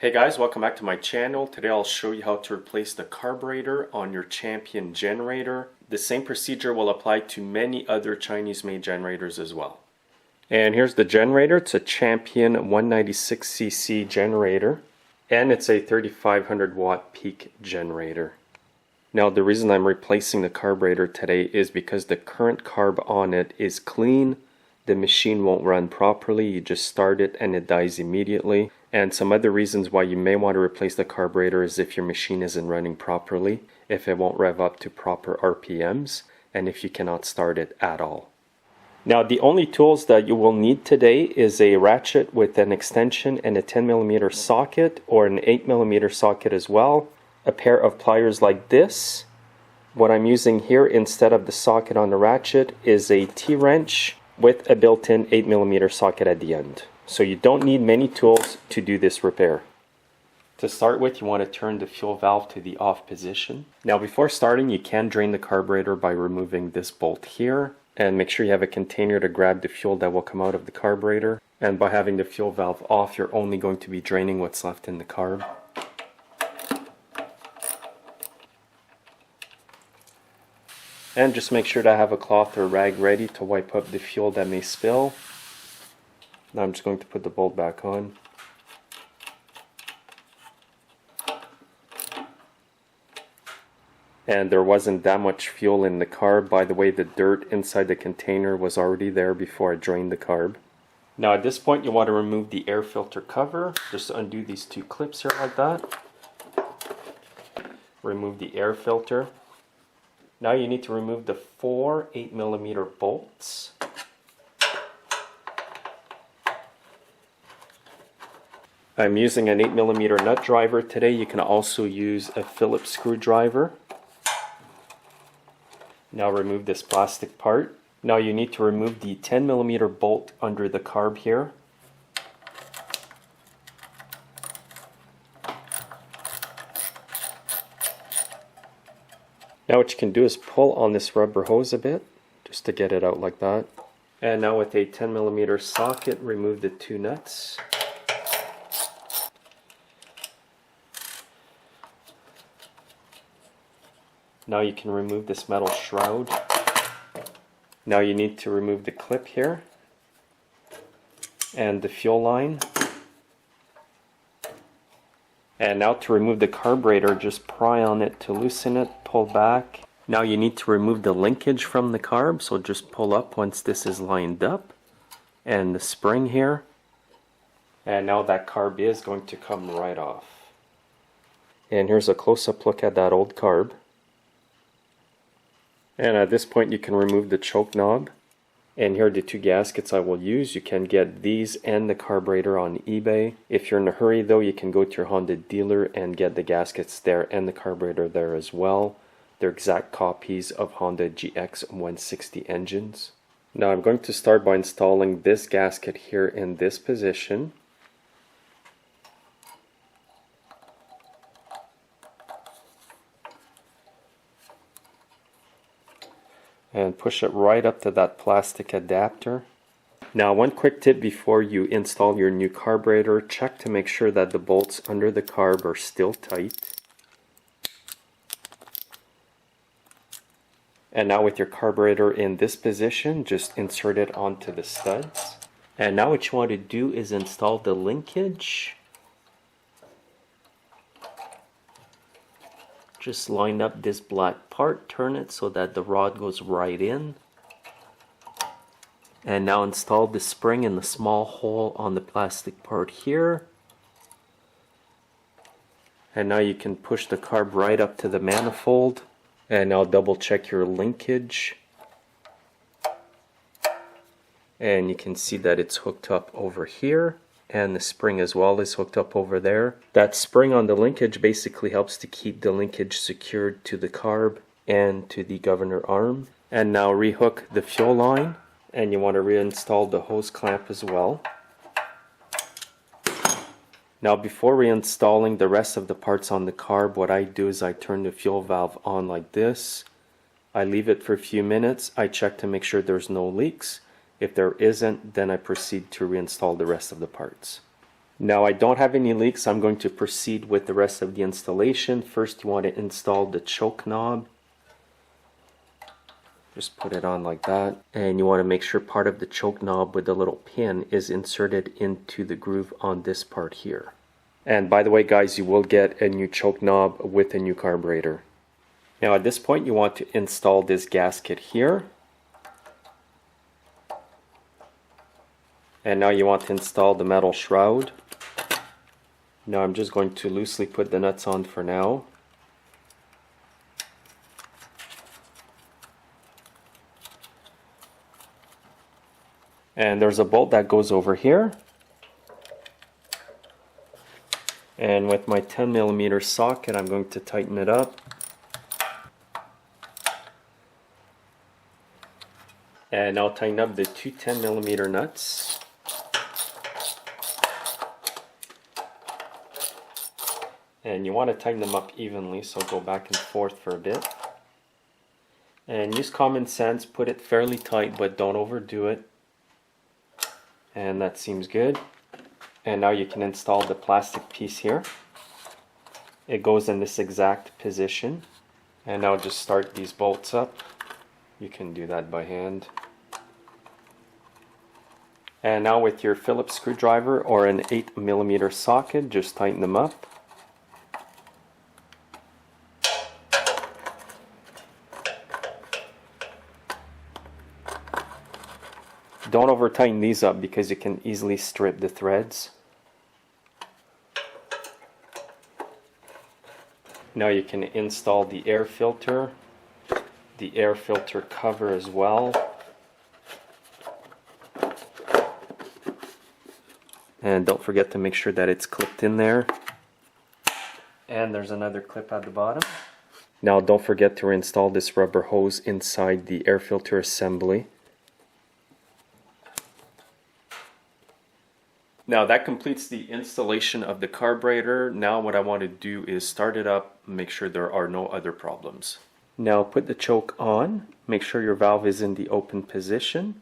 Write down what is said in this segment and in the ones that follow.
Hey guys, welcome back to my channel. Today I'll show you how to replace the carburetor on your Champion generator. The same procedure will apply to many other Chinese-made generators as well. And here's the generator. It's a Champion 196cc generator, and it's a 3500 watt peak generator. Now the reason I'm replacing the carburetor today is because the current carb on it is clean. The machine won't run properly. You just start it and it dies immediately. And some other reasons why you may want to replace the carburetor is if your machine isn't running properly, if it won't rev up to proper RPMs, and if you cannot start it at all. Now the only tools that you will need today is a ratchet with an extension and a 10mm socket, or an 8mm socket as well, a pair of pliers like this. What I'm using here instead of the socket on the ratchet is a T-wrench with a built-in 8mm socket at the end. So you don't need many tools to do this repair. To start with, you want to turn the fuel valve to the off position. Now before starting, you can drain the carburetor by removing this bolt here, and make sure you have a container to grab the fuel that will come out of the carburetor. And by having the fuel valve off, you're only going to be draining what's left in the carb. And just make sure to have a cloth or rag ready to wipe up the fuel that may spill. Now I'm just going to put the bolt back on. And there wasn't that much fuel in the carb. By the way, the dirt inside the container was already there before I drained the carb. Now at this point you want to remove the air filter cover. Just undo these two clips here like that. Remove the air filter. Now you need to remove the 4 8mm bolts. I'm using an 8mm nut driver today. You can also use a Phillips screwdriver. Now remove this plastic part. Now you need to remove the 10mm bolt under the carb here. Now what you can do is pull on this rubber hose a bit, just to get it out like that. And now with a 10mm socket, remove the two nuts. Now you can remove this metal shroud. Now you need to remove the clip here and the fuel line. And now to remove the carburetor, just pry on it to loosen it, pull back. Now you need to remove the linkage from the carb, so just pull up once this is lined up. And the spring here. And now that carb is going to come right off. And here's a close-up look at that old carb. And at this point you can remove the choke knob. And here are the two gaskets I will use. You can get these and the carburetor on eBay. If you're in a hurry though, you can go to your Honda dealer and get the gaskets there and the carburetor there as well. They're exact copies of Honda GX 160 engines. Now I'm going to start by installing this gasket here in this position. And push it right up to that plastic adapter. Now one quick tip before you install your new carburetor, check to make sure that the bolts under the carb are still tight. And now with your carburetor in this position, just insert it onto the studs. And now what you want to do is install the linkage. Just line up this black part, turn it so that the rod goes right in. And now install the spring in the small hole on the plastic part here. And now you can push the carb right up to the manifold. And now double check your linkage. And you can see that it's hooked up over here. And the spring as well is hooked up over there. That spring on the linkage basically helps to keep the linkage secured to the carb and to the governor arm. And now rehook the fuel line, and you want to reinstall the hose clamp as well. Now before reinstalling the rest of the parts on the carb, what I do is I turn the fuel valve on like this. I leave it for a few minutes. I check to make sure there's no leaks. If there isn't, then I proceed to reinstall the rest of the parts. Now I don't have any leaks, I'm going to proceed with the rest of the installation. First you want to install the choke knob. Just put it on like that, and you want to make sure part of the choke knob with the little pin is inserted into the groove on this part here. And by the way guys, you will get a new choke knob with a new carburetor. Now at this point you want to install this gasket here. And now you want to install the metal shroud. Now I'm just going to loosely put the nuts on for now. And there's a bolt that goes over here. And with my 10mm socket, I'm going to tighten it up. And I'll tighten up the two 10mm nuts. And you want to tighten them up evenly, so go back and forth for a bit. And use common sense, put it fairly tight, but don't overdo it. And that seems good. And now you can install the plastic piece here. It goes in this exact position. And now just start these bolts up. You can do that by hand. And now with your Phillips screwdriver or an 8mm socket, just tighten them up. Don't over tighten these up because you can easily strip the threads. Now you can install the air filter cover as well. And don't forget to make sure that it's clipped in there. And there's another clip at the bottom. Now don't forget to install this rubber hose inside the air filter assembly. Now that completes the installation of the carburetor. Now what I want to do is start it up, make sure there are no other problems. Now put the choke on, make sure your valve is in the open position,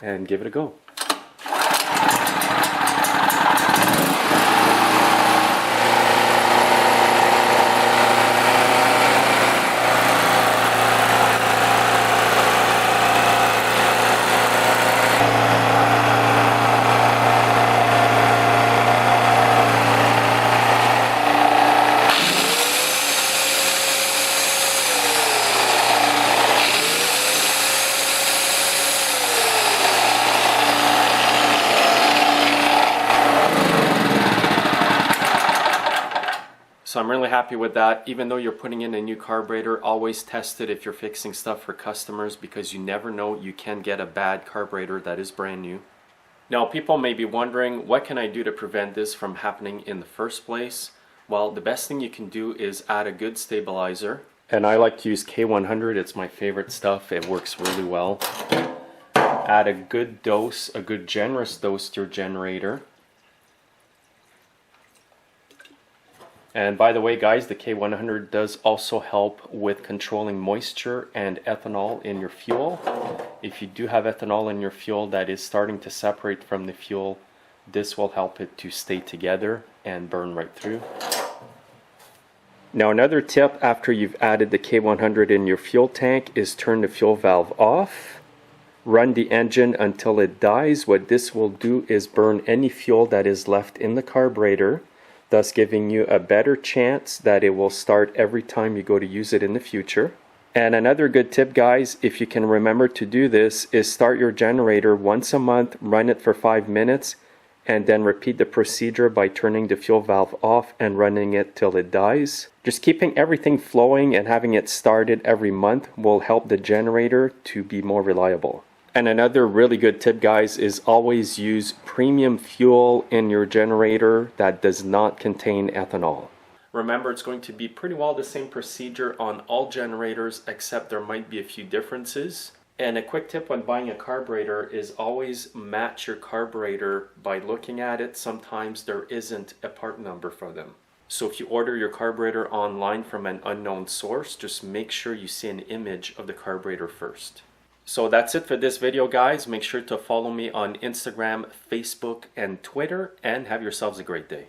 and give it a go. So I'm really happy with that. Even though you're putting in a new carburetor, always test it if you're fixing stuff for customers, because you never know, you can get a bad carburetor that is brand new. Now people may be wondering, what can I do to prevent this from happening in the first place? Well, the best thing you can do is add a good stabilizer. And I like to use K100, it's my favorite stuff, it works really well. Add a good dose, a good generous dose to your generator. And by the way guys, the K100 does also help with controlling moisture and ethanol in your fuel. If you do have ethanol in your fuel that is starting to separate from the fuel, this will help it to stay together and burn right through. Now another tip after you've added the K100 in your fuel tank is turn the fuel valve off. Run the engine until it dies. What this will do is burn any fuel that is left in the carburetor, thus giving you a better chance that it will start every time you go to use it in the future. And another good tip guys, if you can remember to do this, is start your generator once a month, run it for 5 minutes, and then repeat the procedure by turning the fuel valve off and running it till it dies. Just keeping everything flowing and having it started every month will help the generator to be more reliable. And another really good tip guys is always use premium fuel in your generator that does not contain ethanol. Remember, it's going to be pretty well the same procedure on all generators, except there might be a few differences. And a quick tip when buying a carburetor is always match your carburetor by looking at it. Sometimes there isn't a part number for them. So if you order your carburetor online from an unknown source, just make sure you see an image of the carburetor first. So that's it for this video, guys. Make sure to follow me on Instagram, Facebook, and Twitter, and have yourselves a great day.